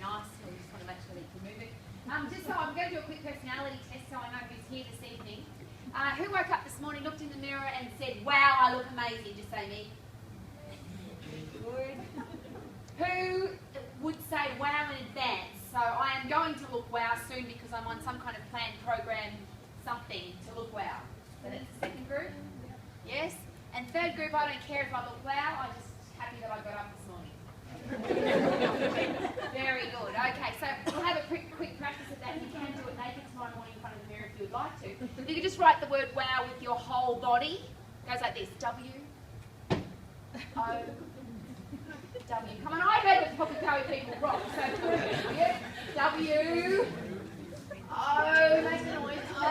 nice. So we just want to make sure that you can move it. Just so I'm going to do a quick personality test so I know who's here this evening. Who woke up this morning, looked in the mirror and said, wow, I look amazing? Just say me. Good. Who would say wow in advance? So I am going to look wow soon because I'm on some kind of planned program, something to look wow. So that's the second group. Yes. And third group, I don't care if I look wow, I'm just happy that I got up this morning. Very good. Okay, so we'll have a quick practice of that. You can do it naked tomorrow morning in front of the mirror if you would like to. You can just write the word wow with your whole body. It goes like this: W, O, W. Come on, I heard the Poppy people rock. So W, O, make the noise. O,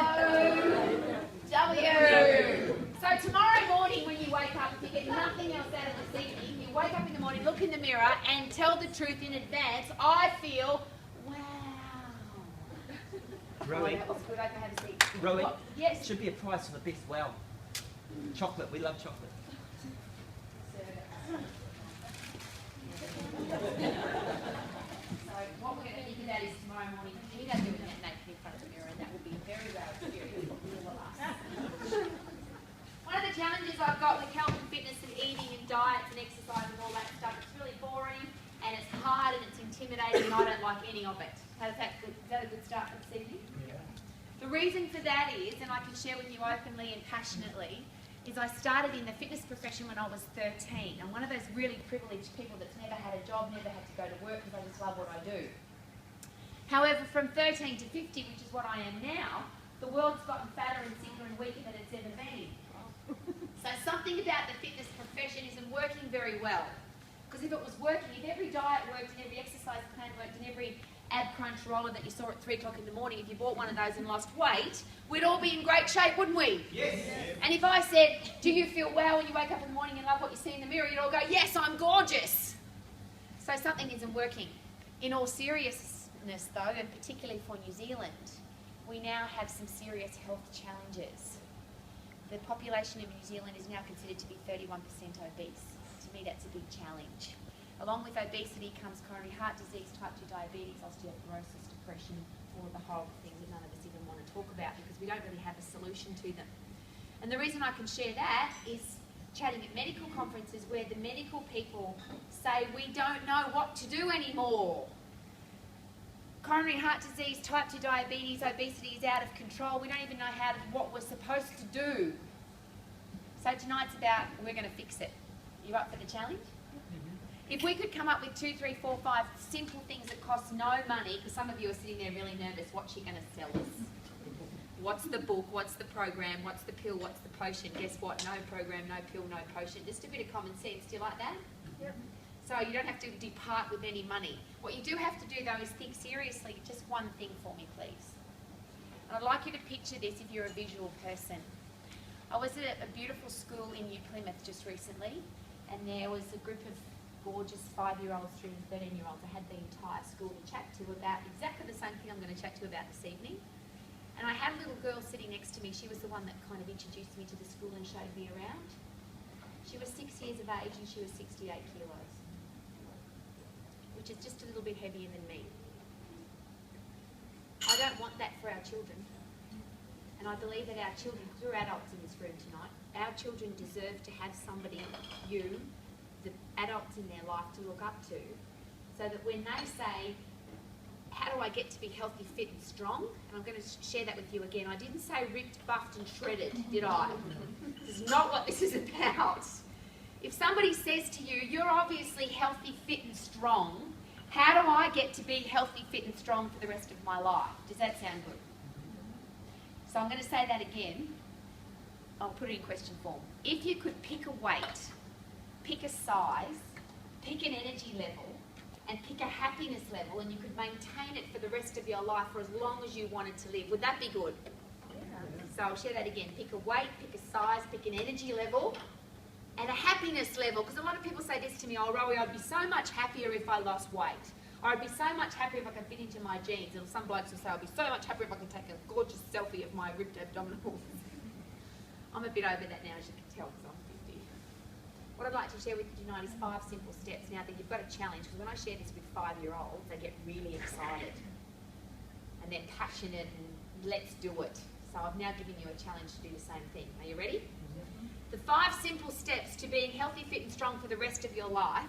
W. So tomorrow morning when you wake up, if you get nothing else out of this evening, you wake up in the morning, look in the mirror and tell the truth in advance. I feel wow. Rowie. That was good. Okay, have a seat. Rowie. Yes. Should be a prize for the best wow. Chocolate. We love chocolate. So what we're going to think of that is tomorrow morning, you don't do it that naked in front of the mirror, and that will be a very rare experience for all of us. One of the challenges I've got with health and fitness and eating and diets and exercise and all that stuff, it's really boring and it's hard and it's intimidating and I don't like any of it. Is that a good start for this evening? Yeah. The reason for that is, and I can share with you openly and passionately, is I started in the fitness profession when I was 13. I'm one of those really privileged people that's never had a job, never had to go to work because I just love what I do. However, from 13 to 50, which is what I am now, the world's gotten fatter and sicker and weaker than it's ever been. So something about the fitness profession isn't working very well. Because if it was working, if every diet worked and every exercise plan worked and every ab crunch roller that you saw at 3 o'clock in the morning, if you bought one of those and lost weight, we'd all be in great shape, wouldn't we? Yes. And if I said, do you feel wow when you wake up in the morning and love what you see in the mirror, you'd all go, yes, I'm gorgeous. So something isn't working. In all seriousness though, and particularly for New Zealand, we now have some serious health challenges. The population of New Zealand is now considered to be 31% obese. To me, that's a big challenge. Along with obesity comes coronary heart disease, type 2 diabetes, osteoporosis, depression, all of the horrible things that none of us even want to talk about because we don't really have a solution to them. And the reason I can share that is chatting at medical conferences where the medical people say we don't know what to do anymore. Coronary heart disease, type 2 diabetes, obesity is out of control. We don't even know what we're supposed to do. So tonight's about we're going to fix it. You up for the challenge? If we could come up with 2, 3, 4, 5 simple things that cost no money, because some of you are sitting there really nervous, what's she going to sell us? What's the book? What's the program? What's the pill? What's the potion? Guess what? No program, no pill, no potion. Just a bit of common sense. Do you like that? Yep. So you don't have to depart with any money. What you do have to do though is think seriously, just one thing for me please. And I'd like you to picture this if you're a visual person. I was at a beautiful school in New Plymouth just recently, and there was a group of gorgeous 5-year-olds through to 13-year-olds. I had the entire school to chat to about exactly the same thing I'm going to chat to about this evening. And I had a little girl sitting next to me. She was the one that kind of introduced me to the school and showed me around. She was 6 years of age and she was 68 kilos, which is just a little bit heavier than me. I don't want that for our children. And I believe that our children, because we're adults in this room tonight, our children deserve to have somebody, you, the adults in their life to look up to, so that when they say, how do I get to be healthy, fit and strong? And I'm going to share that with you again. I didn't say ripped, buffed and shredded, did I? This is not what this is about. If somebody says to you, you're obviously healthy, fit and strong, how do I get to be healthy, fit and strong for the rest of my life? Does that sound good? So I'm going to say that again. I'll put it in question form. If you could pick a weight, pick a size, pick an energy level, and pick a happiness level, and you could maintain it for the rest of your life for as long as you wanted to live, would that be good? Yeah. So I'll share that again. Pick a weight, pick a size, pick an energy level, and a happiness level. Because a lot of people say this to me, oh, Rowie, I'd be so much happier if I lost weight. Or I'd be so much happier if I could fit into my jeans. And some blokes will say, I'd be so much happier if I could take a gorgeous selfie of my ripped abdominals. I'm a bit over that now, as you can tell, because I'm 50. What I'd like to share with you tonight is 5 simple steps. Now that you've got a challenge, because when I share this with 5-year-olds, they get really excited and they're passionate and let's do it. So I've now given you a challenge to do the same thing. Are you ready? The 5 simple steps to being healthy, fit and strong for the rest of your life,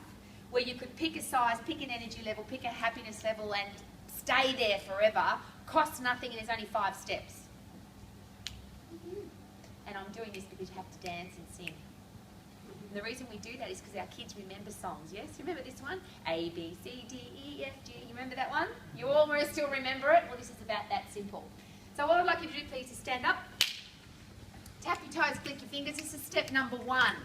where you could pick a size, pick an energy level, pick a happiness level and stay there forever, costs nothing and there's only 5 steps. And I'm doing this because you have to dance and sing. And the reason we do that is because our kids remember songs, yes? Remember this one? A, B, C, D, E, F, G. You remember that one? You all still remember it? Well, this is about that simple. So what I'd like you to do, please, is stand up. Tap your toes, click your fingers. This is step number 1.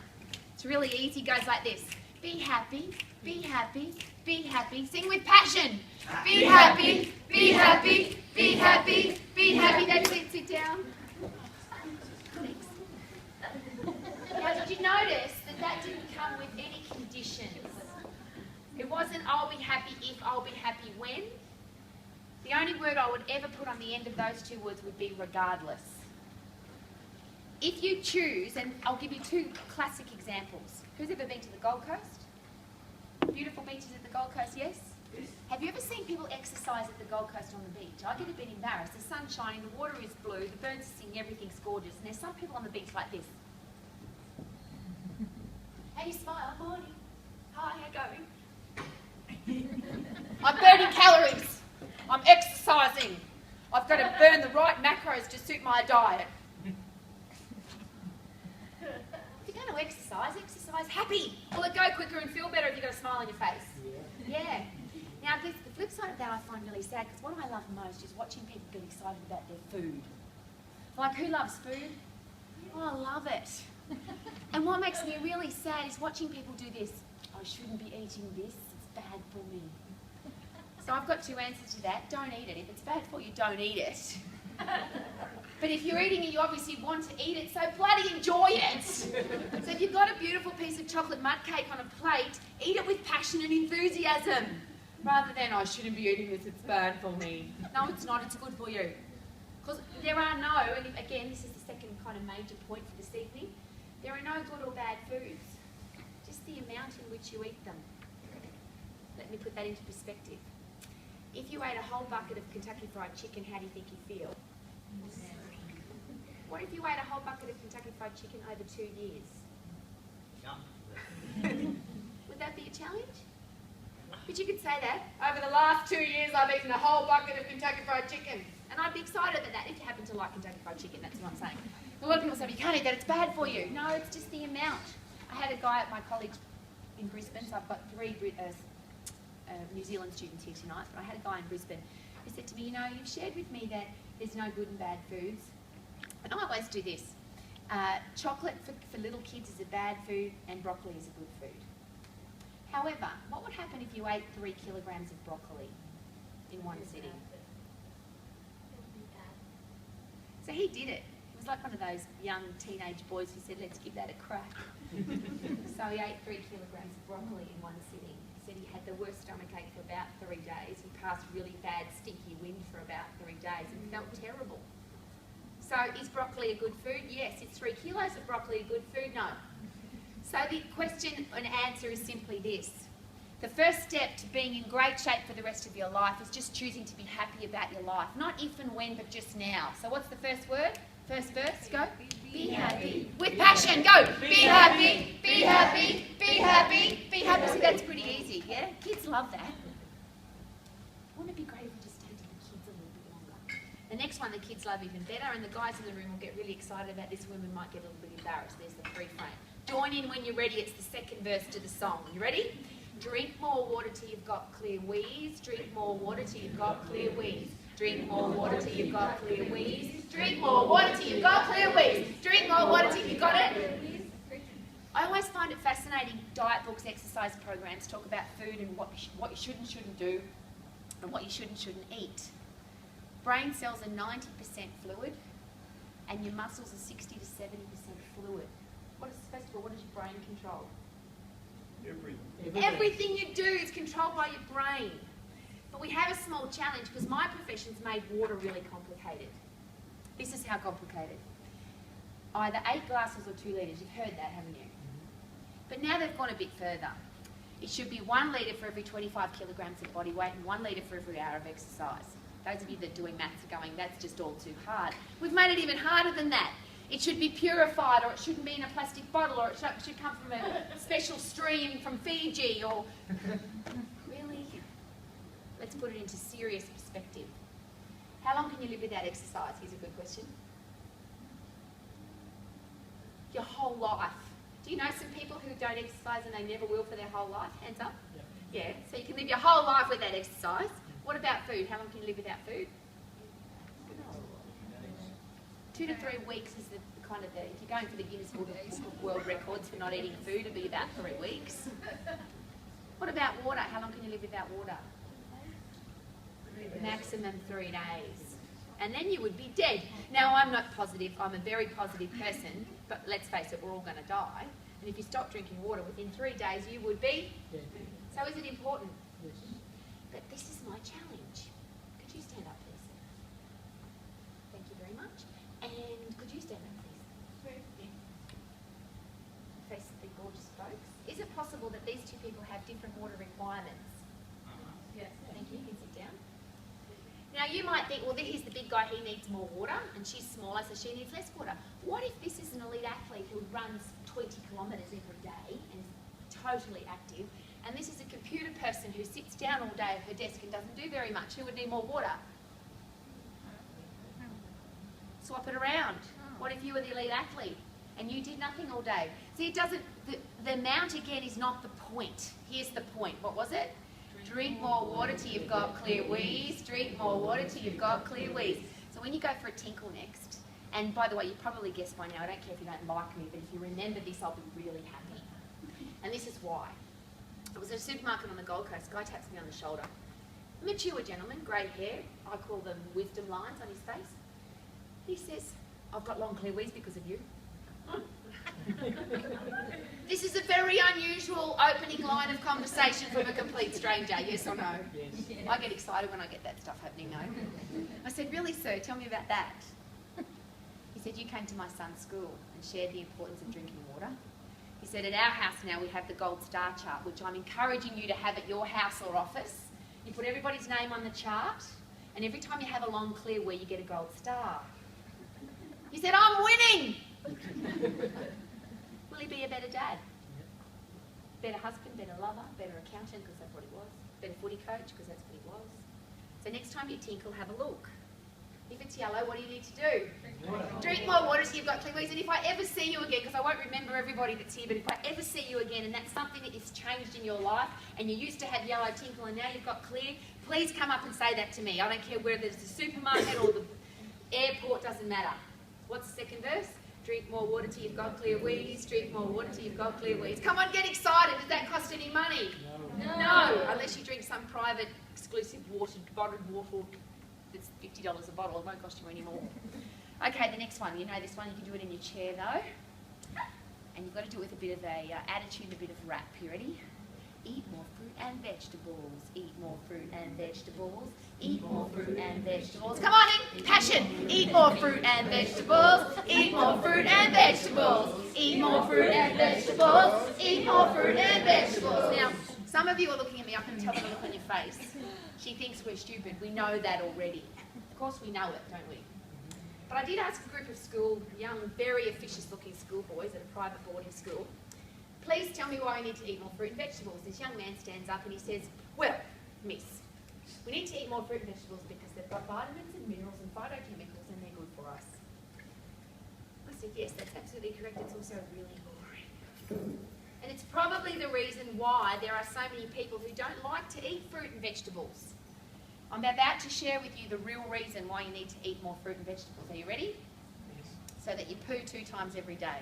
It's really easy. It goes like this. Be happy, be happy, be happy. Sing with passion. Be happy, be happy, be happy, be happy. That's it. Sit down. Thanks. Now, did you notice that didn't come with any conditions? It wasn't, I'll be happy if, I'll be happy when. The only word I would ever put on the end of those 2 words would be regardless. If you choose, and I'll give you 2 classic examples. Who's ever been to the Gold Coast? Beautiful beaches at the Gold Coast, yes? Yes. Have you ever seen people exercise at the Gold Coast on the beach? I get a bit embarrassed. The sun's shining, the water is blue, the birds are singing, everything's gorgeous. And there's some people on the beach like this. How do you smile? Morning. Hi, how going? I'm burning calories. I'm exercising. I've got to burn the right macros to suit my diet. If you're going to exercise happy. Will it go quicker and feel better if you've got a smile on your face? Yeah. Now, the flip side of that I find really sad, because what I love most is watching people get excited about their food. Like, who loves food? Oh, I love it. And what makes me really sad is watching people do this. I shouldn't be eating this, it's bad for me. So I've got 2 answers to that. Don't eat it. If it's bad for you, don't eat it. But if you're eating it, you obviously want to eat it, so bloody enjoy it. So if you've got a beautiful piece of chocolate mud cake on a plate, eat it with passion and enthusiasm. Rather than, I shouldn't be eating this, it's bad for me. No, it's not, it's good for you. Because there are no, and again, this is the second kind of major point for this evening, there are no good or bad foods, just the amount in which you eat them. Let me put that into perspective. If you ate a whole bucket of Kentucky Fried Chicken, how do you think you feel? What if you ate a whole bucket of Kentucky Fried Chicken over 2 years? Would that be a challenge? But you could say that. Over the last 2 years, I've eaten a whole bucket of Kentucky Fried Chicken. And I'd be excited at that if you happen to like Kentucky Fried Chicken, that's what I'm saying. A lot of people say, you can't eat that, it's bad for you. No, it's just the amount. I had a guy at my college in Brisbane, so I've got 3 New Zealand students here tonight, but I had a guy in Brisbane who said to me, you know, you've shared with me that there's no good and bad foods. And I always do this. Chocolate for little kids is a bad food and broccoli is a good food. However, what would happen if you ate 3 kilograms of broccoli in one sitting? So he did it. He was like one of those young teenage boys who said, let's give that a crack. So he ate 3 kilograms of broccoli in one sitting. He said he had the worst stomachache for about 3 days. He passed really bad stinky wind for about 3 days and felt terrible. So is broccoli a good food? Yes. Is 3 kilos of broccoli a good food? No. So the question and answer is simply this. The first step to being in great shape for the rest of your life is just choosing to be happy about your life. Not if and when, but just now. So what's the first word? First verse, go. Be happy. With passion, go. Be happy, be happy, be happy, be happy. See, that's pretty easy, yeah? Kids love that. Wouldn't it be great if we just stayed to the kids a little bit longer? The next one the kids love even better, and the guys in the room will get really excited about this. Women might get a little bit embarrassed. There's the free frame. Join in when you're ready. It's the second verse to the song. You ready? Drink more water till you've got clear wheeze. Drink more water till you've got clear wheeze. Drink more water till you've got clear wheeze. Drink more water till you've got clear wheeze. Drink more water till you've got it. I always find it fascinating. Diet books, exercise programs talk about food and what you should and shouldn't do and what you should and shouldn't eat. Brain cells are 90% fluid and your muscles are 60 to 70% fluid. First of all, what does your brain control? Everything you do is controlled by your brain. But we have a small challenge because my profession's made water really complicated. This is how complicated. Either 8 glasses or 2 litres. You've heard that, haven't you? But now they've gone a bit further. It should be 1 litre for every 25 kilograms of body weight and 1 litre for every hour of exercise. Those of you that are doing maths are going, that's just all too hard. We've made it even harder than that. It should be purified, or it shouldn't be in a plastic bottle, or it should come from a special stream from Fiji, or... Really? Let's put it into serious perspective. How long can you live without exercise? Here's a good question. Your whole life. Do you know some people who don't exercise and they never will for their whole life? Hands up. Yeah, so you can live your whole life without exercise. What about food? How long can you live without food? 2 to 3 weeks is the kind of if you're going for the Guinness Book of World Records for not eating food, it'll be about 3 weeks. What about water? How long can you live without water? Maximum 3 days. And then you would be dead. Now, I'm not positive. I'm a very positive person, but let's face it, we're all going to die. And if you stop drinking water within 3 days, you would be. So is it important? Yes. But this is my challenge. Could you stand up, please? Thank you very much. And could you stand up, please? Face the gorgeous folks. Is it possible that these two people have different water requirements? Yes. Thank you. You can sit down. Now you might think, well, here's the big guy, he needs more water, and she's smaller, so she needs less water. What if this is an elite athlete who runs 20 kilometres every day and is totally active, and this is a computer person who sits down all day at her desk and doesn't do very much? Who would need more water? Swap it around. What if you were the elite athlete and you did nothing all day? See, it doesn't, the amount again is not the point. Here's the point. What was it? Drink more water till you've got clear wheeze. Drink more water till you've got clear wheeze. So when you go for a tinkle next, and by the way, you probably guessed by now, I don't care if you don't like me, but if you remember this, I'll be really happy. And this is why. I was at a supermarket on the Gold Coast. A guy taps me on the shoulder. Mature gentleman, grey hair. I call them wisdom lines on his face. He says, I've got long clear wheeze because of you. This is a very unusual opening line of conversation from a complete stranger, yes or no? Yes. I get excited when I get that stuff happening, no? I said, really, sir? Tell me about that. He said, you came to my son's school and shared the importance of drinking water. He said, at our house now we have the Gold Star chart, which I'm encouraging you to have at your house or office. You put everybody's name on the chart, and every time you have a long clear where you get a gold star. He said, I'm winning! Will he be a better dad? Better husband, better lover, better accountant, because that's what he was. Better footy coach, because that's what he was. So next time you tinkle, have a look. If it's yellow, what do you need to do? Drink more water so you've got clear wheeze. And if I ever see you again, because I won't remember everybody that's here, but if I ever see you again and that's something that has changed in your life and you used to have yellow tinkle and now you've got clear, please come up and say that to me. I don't care whether it's the supermarket or the airport, doesn't matter. What's the second verse? Drink more water till you've got clear wheeze. Drink more water till you've got clear wheeze. Come on, get excited. Does that cost any money? No. Unless you drink some private, exclusive bottled water that's $50 a bottle. It won't cost you any more. Okay, the next one. You know this one. You can do it in your chair, though. And you've got to do it with a bit of a attitude and a bit of rap. You ready? Eat more fruit and vegetables. Eat more fruit and vegetables. Eat more fruit and vegetables. Come on in, passion. Eat more fruit and vegetables. Eat more fruit and vegetables. Eat more fruit and vegetables. Eat more fruit and vegetables. Now, some of you are looking at me. I can tell the look on your face. She thinks we're stupid. We know that already. Of course we know it, don't we? But I did ask a group of young, very officious-looking schoolboys at a private boarding school, please tell me why I need to eat more fruit and vegetables. This young man stands up and he says, well, miss, we need to eat more fruit and vegetables because they've got vitamins and minerals and phytochemicals and they're good for us. I said, yes, that's absolutely correct. It's also really boring. And it's probably the reason why there are so many people who don't like to eat fruit and vegetables. I'm about to share with you the real reason why you need to eat more fruit and vegetables. Are you ready? Yes. So that you poo 2 times every day.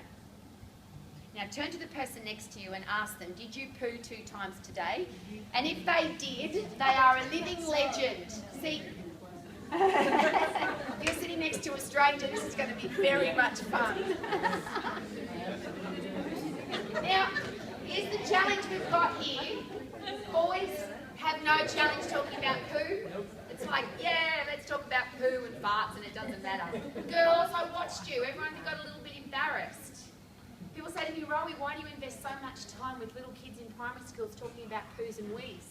Now turn to the person next to you and ask them, did you poo 2 times today? And if they did, they are a living legend. See, you're sitting next to a stranger, this is going to be very much fun. Now, here's the challenge we've got here. Boys have no challenge talking about poo. It's like, yeah, let's talk about poo and farts and it doesn't matter. Girls, I watched you. Everyone got a little bit embarrassed. People People say to me, Rowie, why do you invest so much time with little kids in primary schools talking about poos and wees?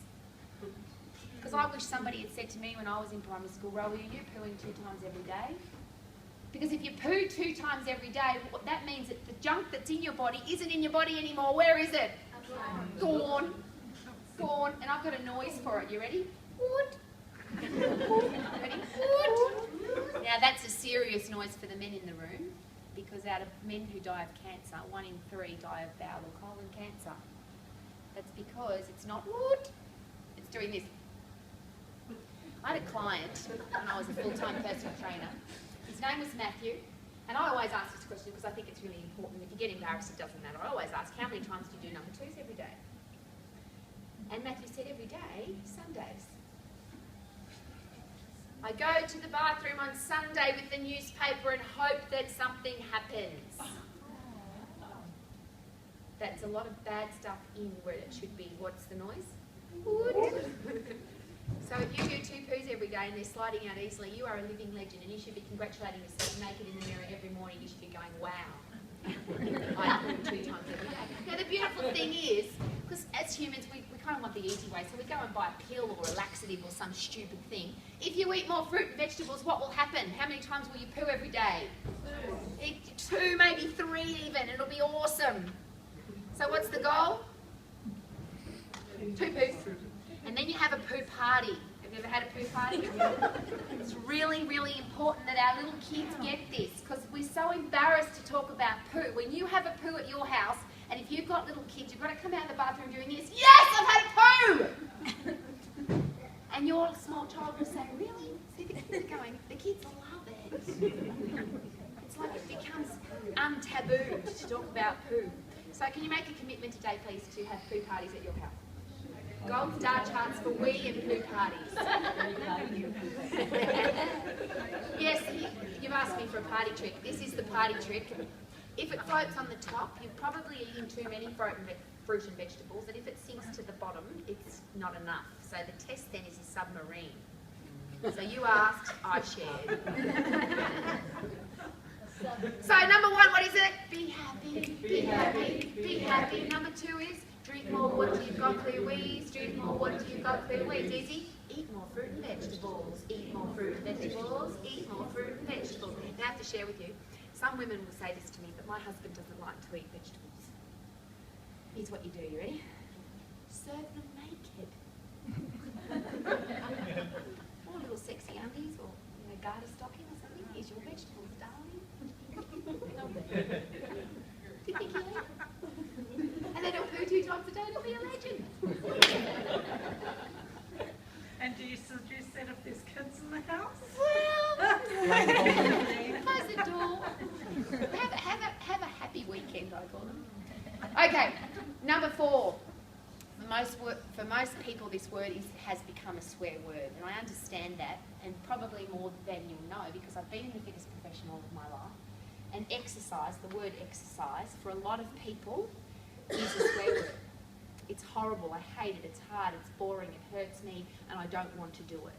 Because I wish somebody had said to me when I was in primary school, Rowie, are you pooing 2 times every day? Because if you poo 2 times every day, that means that the junk that's in your body isn't in your body anymore. Where is it? Gone. Gone. And I've got a noise for it. You ready? Woot. Ready? Woot. Now that's a serious noise for the men in the room, because out of men who die of cancer, 1 in 3 die of bowel or colon cancer. That's because it's not woot. It's doing this. I had a client when I was a full-time personal trainer. His name was Matthew, and I always ask this question because I think it's really important. If you get embarrassed, it doesn't matter. I always ask, how many times do you do number 2s every day? And Matthew said, every day, Sundays. I go to the bathroom on Sunday with the newspaper and hope that something happens. That's a lot of bad stuff in where it should be. What's the noise? Wood. So if you do 2 poos every day and they're sliding out easily, you are a living legend, and you should be congratulating yourself naked in the mirror every morning. You should be going, wow, I poo 2 times every day. Now the beautiful thing is, because as humans we kind of want the easy way, so we go and buy a pill or a laxative or some stupid thing. If you eat more fruit and vegetables, what will happen? How many times will you poo every day? 2, maybe 3 even. It'll be awesome. So what's the goal? 2 poos. And then you have a poo party. Have you ever had a poo party? It's really, really important that our little kids get this, because we're so embarrassed to talk about poo. When you have a poo at your house, and if you've got little kids, you've got to come out of the bathroom doing this. Yes, I've had a poo! And your small child will say, really? See the kids going, the kids love it. It's like it becomes untabooed to talk about poo. So can you make a commitment today, please, to have poo parties at your house? Gold star charts for wee and poo parties. Yes, you've asked me for a party trick. This is the party trick. If it floats on the top, you've probably eaten too many fruit and vegetables, and if it sinks to the bottom, it's not enough. So the test then is a submarine. So you asked, I shared. So number 1, what is it? Be happy, be happy, be happy. Number 2 is drink more water, you've got clear weeds. Drink more water, you've got clear weeds. Easy. Eat more fruit and vegetables. Eat more fruit and vegetables. Eat more fruit and vegetables. Now I have to share with you. Some women will say this to me, but my husband doesn't like to eat vegetables. Here's what you do. You ready? Serve them naked. Or little sexy undies, or garter stocking or something. Here's your vegetables, darling. Do you think you eat? And then he'll poo 2 times a day, it'll be a legend. And do you suggest that if there's kids in the house? Well, close the door. Have a happy weekend, I call them. Okay, number 4. For most people, this word has become a swear word, and I understand that, and probably more than you'll know, because I've been in the fitness profession all of my life. And exercise, the word exercise, for a lot of people, is a swear word. It's horrible, I hate it, it's hard, it's boring, it hurts me, and I don't want to do it.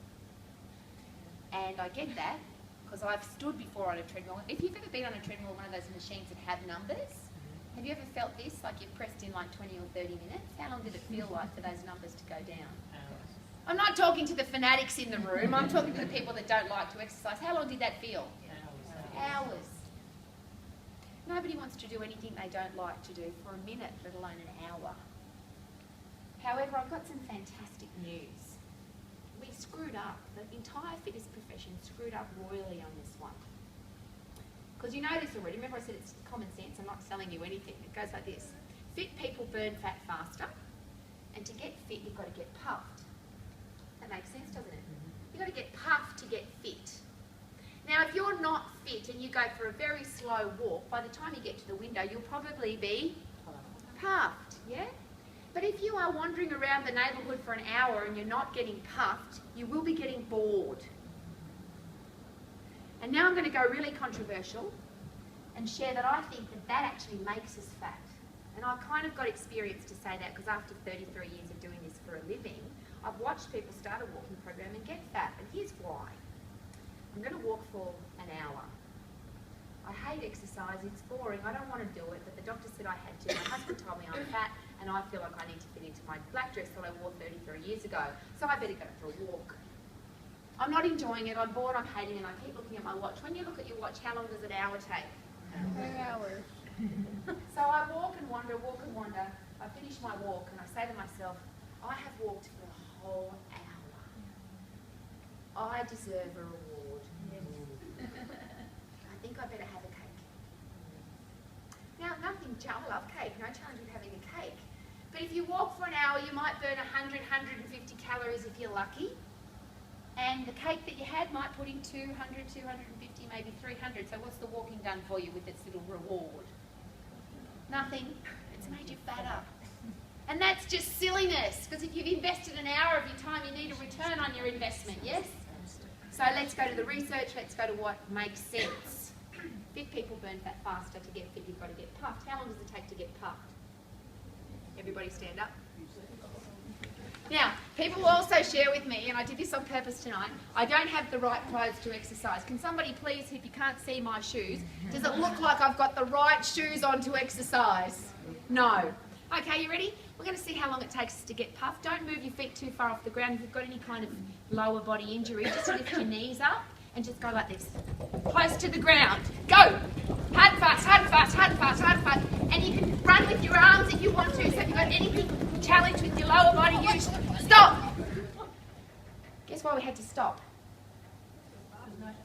And I get that, because I've stood before on a treadmill. If you've ever been on a treadmill, one of those machines that have numbers, have you ever felt this, like you've pressed in like 20 or 30 minutes? How long did it feel like for those numbers to go down? I'm not talking to the fanatics in the room, I'm talking to the people that don't like to exercise. How long did that feel? Hours. Nobody wants to do anything they don't like to do for a minute, let alone an hour. However, I've got some fantastic news. We screwed up. The entire fitness profession screwed up royally on this one. Because you know this already. Remember I said it's common sense. I'm not selling you anything. It goes like this. Fit people burn fat faster. And to get fit, you've got to get puffed. That makes sense, doesn't it? You've got to get puffed to get fit. Now, if you're not fit and you go for a very slow walk, by the time you get to the window, you'll probably be puffed, yeah? But if you are wandering around the neighbourhood for an hour and you're not getting puffed, you will be getting bored. And now I'm going to go really controversial and share that I think that actually makes us fat. And I've kind of got experience to say that, because after 33 years of doing this for a living, I've watched people start a walking program and get fat. And here's why. I'm going to walk for an hour. I hate exercise, it's boring, I don't want to do it, but the doctor said I had to. My husband told me I'm fat and I feel like I need to fit into my black dress that I wore 33 years ago, so I better go for a walk. I'm not enjoying it, I'm bored, I'm hating it, and I keep looking at my watch. When you look at your watch, how long does an hour take? 2 hours. So I walk and wander, I finish my walk and I say to myself, I have walked for a whole hour. I deserve a reward. I think I better have a cake. Now, I love cake, no challenge with having a cake. But if you walk for an hour, you might burn 100, 150 calories if you're lucky. And the cake that you had might put in 200, 250, maybe 300. So what's the walking done for you with its little reward? Nothing. It's made you fatter. And that's just silliness, because if you've invested an hour of your time, you need a return on your investment, yes? So let's go to the research, let's go to what makes sense. Fit people burn fat faster. To get fit, you've got to get puffed. How long does it take to get puffed? Everybody stand up. Now, people will also share with me, and I did this on purpose tonight, I don't have the right clothes to exercise. Can somebody please, if you can't see my shoes, does it look like I've got the right shoes on to exercise? No. Okay, you ready? We're going to see how long it takes to get puffed. Don't move your feet too far off the ground. If you've got any kind of lower body injury, just lift your knees up and just go like this. Close to the ground. Go! Hard fast, hard fast, hard fast, hard fast. And you can run with your arms if you want to. So if you've got anything challenge with your lower body, you stop! Guess why we had to stop?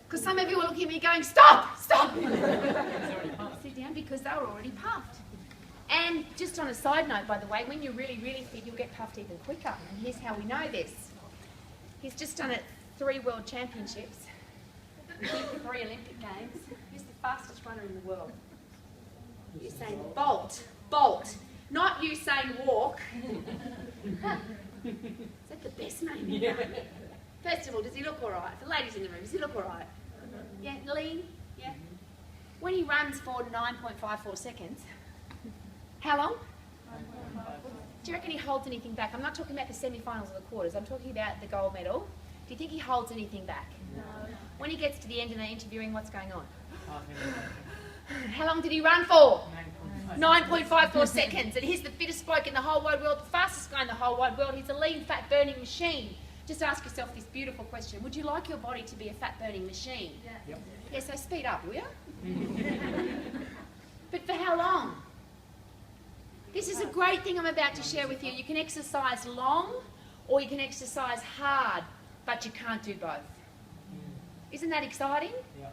Because some of you were looking at me going, stop! Stop! Sit down, because they were already puffed. And just on a side note, by the way, when you're really, really fit, you'll get puffed even quicker. And here's how we know this. He's just done it 3 World Championships, 3 Olympic Games. Who's the fastest runner in the world? Usain Bolt. Bolt. Not Usain Walk. Is that the best name? Yeah. First of all, does he look all right? For ladies in the room, does he look all right? Yeah, lean? Yeah. When he runs for 9.54 seconds, how long? Do you reckon he holds anything back? I'm not talking about the semi-finals or the quarters. I'm talking about the gold medal. Do you think he holds anything back? No. When he gets to the end and they're interviewing, what's going on? How long did he run for? 9.54 seconds. And he's the fittest bloke in the whole wide world, the fastest guy in the whole wide world. He's a lean, fat-burning machine. Just ask yourself this beautiful question. Would you like your body to be a fat-burning machine? Yeah. Yep. Yeah, so speed up, will you? But for how long? This is a great thing I'm about to share with you. You can exercise long or you can exercise hard, but you can't do both. Isn't that exciting? Yeah.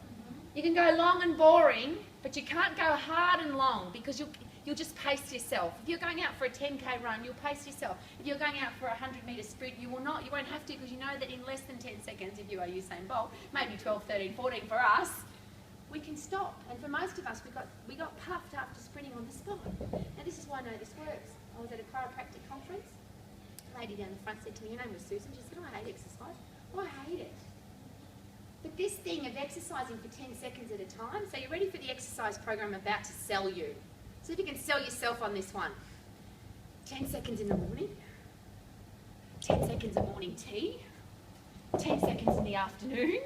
You can go long and boring, but you can't go hard and long, because you'll just pace yourself. If you're going out for a 10k run, you'll pace yourself. If you're going out for a 100-metre sprint, you won't have to, because you know that in less than 10 seconds, if you are Usain Bolt, maybe 12, 13, 14 for us, we can stop. And for most of us, we got puffed after sprinting on the spot. Now this is why I know this works. I was at a chiropractic conference. A lady down the front said to me, her name was Susan, she said, oh, I hate exercise. Oh, I hate it. But this thing of exercising for 10 seconds at a time, so you're ready for the exercise program I'm about to sell you. So if you can sell yourself on this one. 10 seconds in the morning, 10 seconds of morning tea, 10 seconds in the afternoon,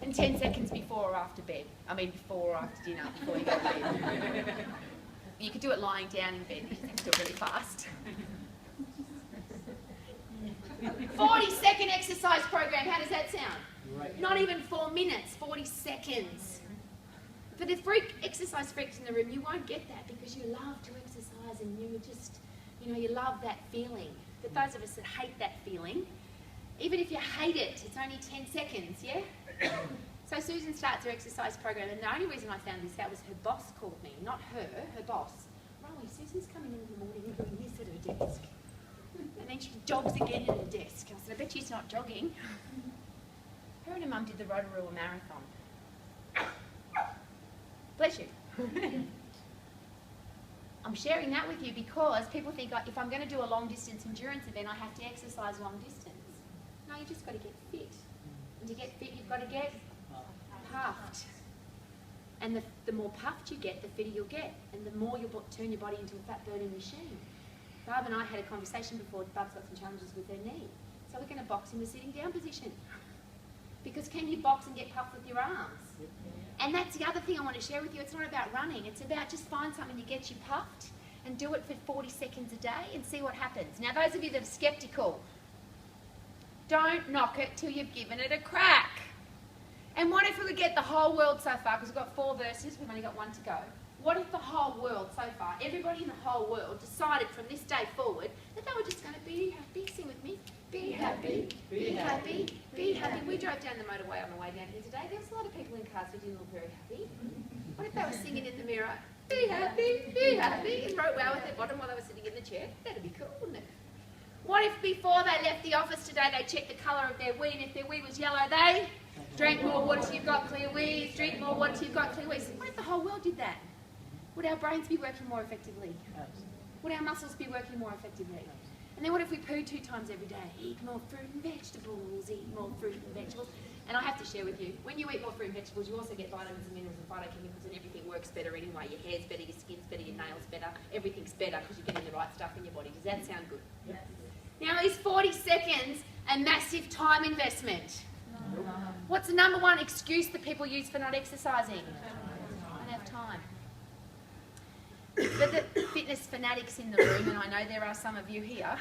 and 10 seconds before or after bed. I mean, before or after dinner, before you go to bed. You could do it lying down in bed, you just have to do it really fast. 40-second exercise program, how does that sound? Right. Not even 4 minutes, 40 seconds. For the exercise freaks in the room, you won't get that, because you love to exercise and you love that feeling. But those of us that hate that feeling, even if you hate it, it's only 10 seconds, yeah? So Susan starts her exercise program, and the only reason I found this out was her boss called me, not her boss. Rowie, Susan's coming in the morning and doing this at her desk. And then she jogs again at her desk. I said, I bet she's not jogging. Her and her mum did the Rotorua Marathon. Bless you. I'm sharing that with you because people think, like, if I'm going to do a long distance endurance event, I have to exercise long distance. No, you just got to get fit. And to get fit, you've got to get puffed. And the more puffed you get, the fitter you'll get. And the more you'll turn your body into a fat-burning machine. Barb and I had a conversation before. Barb's got some challenges with her knee. So we're going to box in the sitting down position. Because can you box and get puffed with your arms? Yep. And that's the other thing I want to share with you. It's not about running. It's about just find something that gets you puffed and do it for 40 seconds a day and see what happens. Now, those of you that are skeptical, don't knock it till you've given it a crack. And what if we could get the whole world so far, because we've got 4 verses, we've only got 1 to go. What if the whole world so far, everybody in the whole world decided from this day forward that they were just going to be happy? Sing with me. Be happy, be happy, be happy. We drove down the motorway on the way down here today. There was a lot of people in cars who didn't look very happy. What if they were singing in the mirror, be happy, and wrote well with their bottom while they were sitting in the chair? That'd be cool, wouldn't it? What if before they left the office today they checked the colour of their wee, and if their wee was yellow, they drank more water till you've got clear wees, drink more water till you've got clear wees? What if the whole world did that? Would our brains be working more effectively? Would our muscles be working more effectively? And then what if we poo 2 times every day? Eat more fruit and vegetables, eat more fruit and vegetables. And I have to share with you, when you eat more fruit and vegetables, you also get vitamins and minerals and phytochemicals, and everything works better anyway. Your hair's better, your skin's better, your nails better, everything's better because you're getting the right stuff in your body. Does that sound good? Yes. Now, is 40 seconds a massive time investment? No. What's the number 1 excuse that people use for not exercising? I don't have time. For the fitness fanatics in the room, and I know there are some of you here,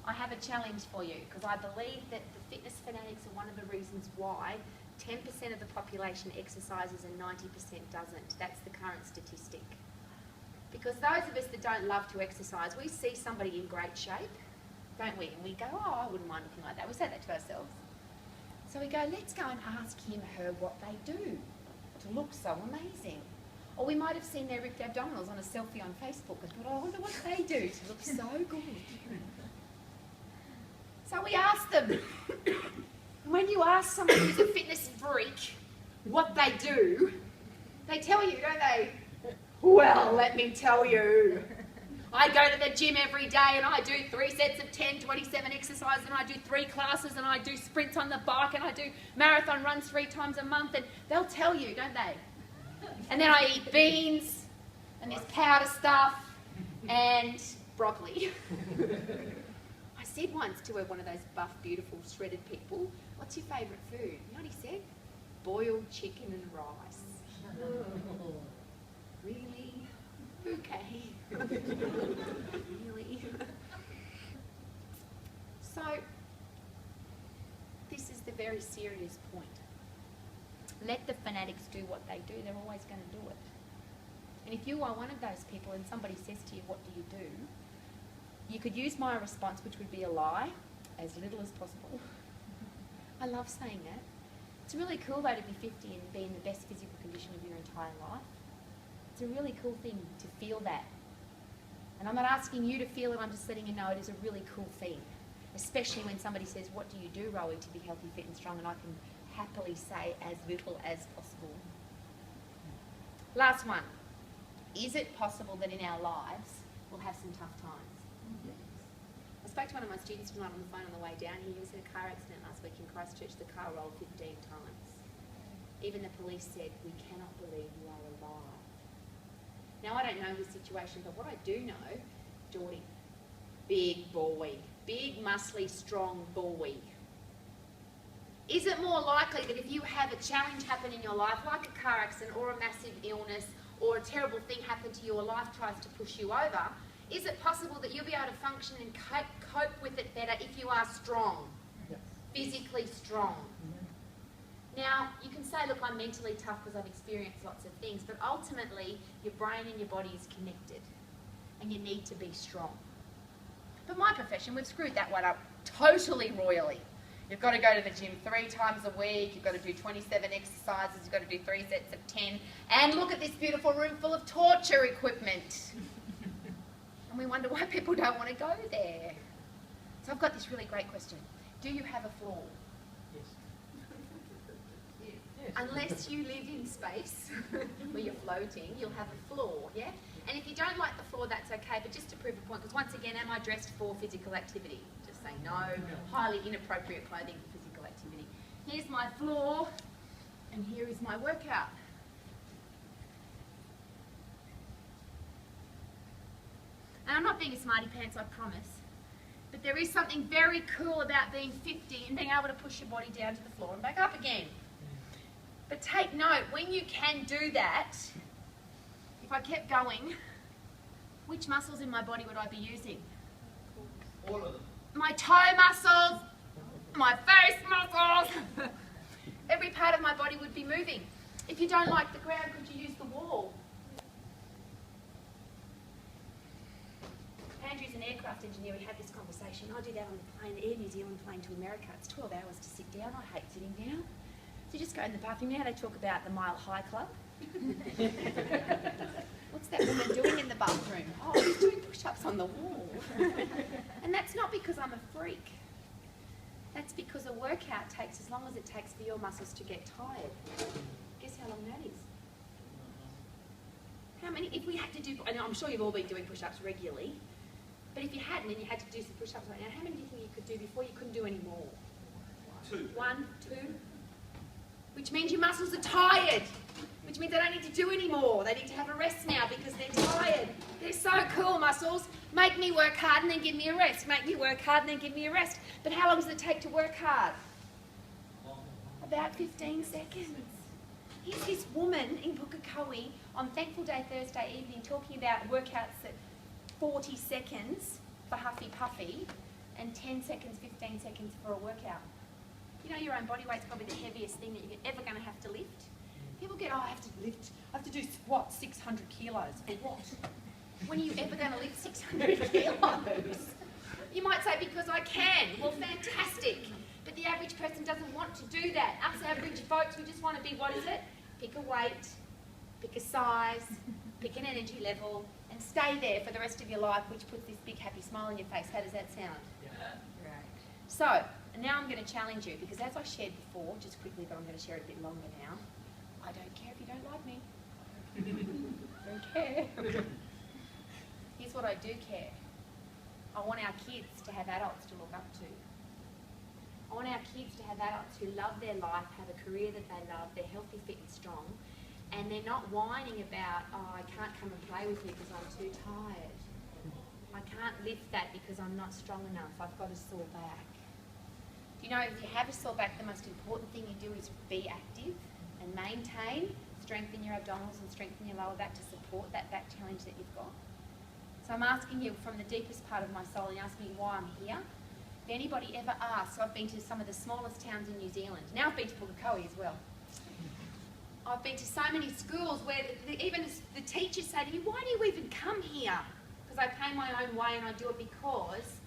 I have a challenge for you, because I believe that the fitness fanatics are one of the reasons why 10% of the population exercises and 90% doesn't. That's the current statistic. Because those of us that don't love to exercise, we see somebody in great shape, don't we? And we go, oh, I wouldn't mind looking like that. We say that to ourselves. So we go, let's go and ask him or her what they do to look so amazing. Or we might have seen their ripped abdominals on a selfie on Facebook and thought, oh, I wonder what they do to look so good. So we ask them. When you ask someone who's a fitness freak what they do, they tell you, don't they? Well, let me tell you. I go to the gym every day and I do 3 sets of 10, 27 exercises, and I do 3 classes, and I do sprints on the bike, and I do marathon runs 3 times a month, and they'll tell you, don't they? And then I eat beans, and this powder stuff, and broccoli. I said once to one of those buff, beautiful, shredded people, what's your favourite food? You know what he said? Boiled chicken and rice. Really? Okay. Really? So, this is the very serious point. Let the fanatics do what they do. They're always going to do it. And if you are one of those people and somebody says to you, what do you do? You could use my response, which would be a lie, as little as possible. I love saying that. It's really cool, though, to be 50 and be in the best physical condition of your entire life. It's a really cool thing to feel that. And I'm not asking you to feel it, I'm just letting you know it is a really cool thing. Especially when somebody says, what do you do, Rowie, to be healthy, fit and strong? And I can happily say as little as possible. Last one. Is it possible that in our lives we'll have some tough times? Yes. I spoke to one of my students tonight on the phone on the way down here. He was in a car accident last week in Christchurch. The car rolled 15 times. Even the police said, we cannot believe you are alive. Now, I don't know his situation, but what I do know, Geordie, big boy, big, muscly, strong boy. Is it more likely that if you have a challenge happen in your life, like a car accident or a massive illness or a terrible thing happen to you or life tries to push you over, is it possible that you'll be able to function and cope with it better if you are strong, physically strong? Now, you can say, look, I'm mentally tough because I've experienced lots of things, but ultimately, your brain and your body is connected, and you need to be strong. But my profession, we've screwed that one up totally royally. You've got to go to the gym 3 times a week, you've got to do 27 exercises, you've got to do 3 sets of 10, and look at this beautiful room full of torture equipment. And we wonder why people don't want to go there. So I've got this really great question. Do you have a flaw? Unless you live in space where you're floating, you'll have a flaw, yeah? And if you don't like the flaw, that's okay, but just to prove a point, because once again, am I dressed for physical activity? Just say no. Highly inappropriate clothing for physical activity. Here's my flaw, and here is my workout. And I'm not being a smarty pants, I promise, but there is something very cool about being 50 and being able to push your body down to the floor and back up again. But take note, when you can do that, if I kept going, which muscles in my body would I be using? All of them. My toe muscles, my face muscles. Every part of my body would be moving. If you don't like the ground, could you use the wall? Andrew's an aircraft engineer. We had this conversation. I do that on the plane, Air New Zealand plane to America. It's 12 hours to sit down. I hate sitting down. So you just go in the bathroom. You know how they talk about the Mile High Club? What's that woman doing in the bathroom? Oh, she's doing push-ups on the wall. And that's not because I'm a freak. That's because a workout takes as long as it takes for your muscles to get tired. Guess how long that is? How many, if we had to do, I know I'm sure you've all been doing push-ups regularly, but if you hadn't and you had to do some push-ups right now, how many do you think you could do before you couldn't do any more? 2. 1, 2? Which means your muscles are tired. Which means they don't need to do any more. They need to have a rest now because they're tired. They're so cool, muscles. Make me work hard and then give me a rest. Make me work hard and then give me a rest. But how long does it take to work hard? About 15 seconds. Here's this woman in Pukekohe on Thankful Day Thursday evening talking about workouts at 40 seconds for Huffy Puffy and 10 seconds, 15 seconds for a workout. You know your own body weight's probably the heaviest thing that you're ever going to have to lift. People get, oh, I have to do squats 600 kilos. For what? When are you ever going to lift 600 kilos? You might say, because I can. Well, fantastic. But the average person doesn't want to do that. Us average folks, we just want to be, what is it? Pick a weight, pick a size, pick an energy level, and stay there for the rest of your life, which puts this big happy smile on your face. How does that sound? Yeah. Right. So, now I'm going to challenge you, because as I shared before, just quickly, but I'm going to share it a bit longer now, I don't care if you don't like me. Don't care. Here's what I do care. I want our kids to have adults to look up to. I want our kids to have adults who love their life, have a career that they love, they're healthy, fit and strong, and they're not whining about, oh, I can't come and play with you because I'm too tired. I can't lift that because I'm not strong enough. I've got a sore back. You know, if you have a sore back, the most important thing you do is be active and maintain, strengthen your abdominals and strengthen your lower back to support that back challenge that you've got. So I'm asking you from the deepest part of my soul and asking you why I'm here. If anybody ever asks, I've been to some of the smallest towns in New Zealand. Now I've been to Pukekohe as well. I've been to so many schools where even the teachers say to me, why do you even come here? Because I pay my own way and I do it because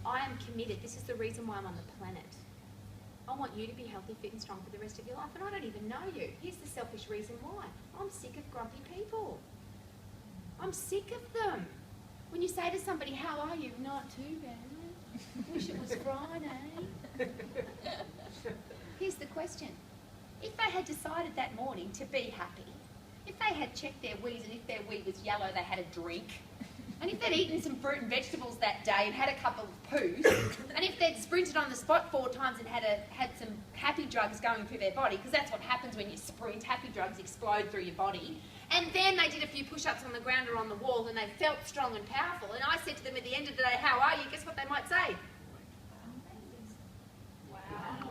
I am committed. This is the reason why I'm on the planet. I want you to be healthy, fit and strong for the rest of your life, and I don't even know you. Here's the selfish reason why. I'm sick of grumpy people. I'm sick of them. When you say to somebody, how are you? Not too bad. Wish it was Friday. Here's the question. If they had decided that morning to be happy, if they had checked their wheeze and if their wee was yellow, they had a drink, and if they'd eaten some fruit and vegetables that day and had a couple of poos, and if they'd sprinted on the spot 4 times and had some happy drugs going through their body, because that's what happens when you sprint, happy drugs explode through your body, and then they did a few push-ups on the ground or on the wall and they felt strong and powerful, and I said to them at the end of the day, how are you? Guess what they might say? Wow.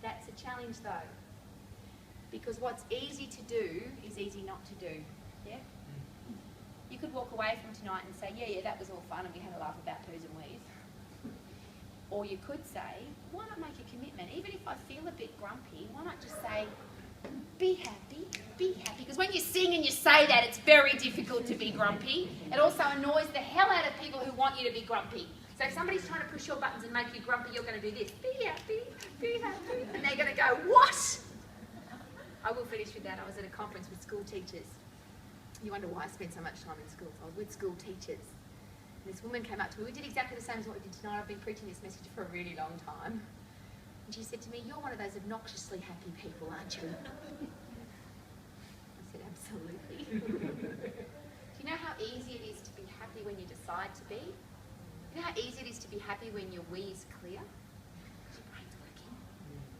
That's a challenge though, because what's easy to do is easy not to do. Yeah? You could walk away from tonight and say, yeah, that was all fun and we had a laugh about poos and wees. Or you could say, why not make a commitment? Even if I feel a bit grumpy, why not just say, be happy, be happy. Because when you sing and you say that, it's very difficult to be grumpy. It also annoys the hell out of people who want you to be grumpy. So if somebody's trying to push your buttons and make you grumpy, you're going to do this. Be happy, be happy. And they're going to go, what? I will finish with that. I was at a conference with school teachers. You wonder why I spend so much time in schools. I was with school teachers. And this woman came up to me. We did exactly the same as what we did tonight. I've been preaching this message for a really long time. And she said to me, you're one of those obnoxiously happy people, aren't you? I said, absolutely. Do you know how easy it is to be happy when you decide to be? You know how easy it is to be happy when your wee is clear? Your brain's working.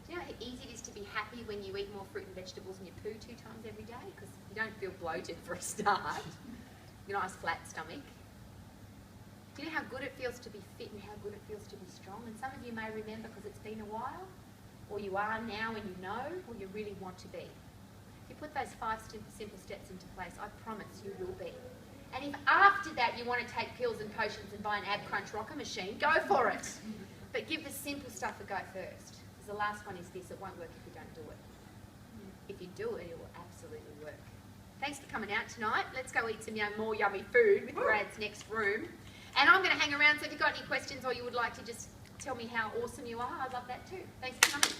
Do you know how easy it is to be happy when you eat more fruit and vegetables and you poo 2 times every day? Because you don't feel bloated for a start. You're a nice flat stomach. Do you know how good it feels to be fit and how good it feels to be strong? And some of you may remember, because it's been a while, or you are now and you know, or you really want to be. If you put those 5 simple steps into place, I promise you will be. And if after that you want to take pills and potions and buy an ab crunch rocker machine, go for it. But give the simple stuff a go first. Because the last one is this, it won't work if you don't do it. If you do it, it will absolutely work. Thanks for coming out tonight. Let's go eat some more yummy food with Brad's next room. And I'm going to hang around, so if you've got any questions or you would like to just tell me how awesome you are, I'd love that too. Thanks for coming.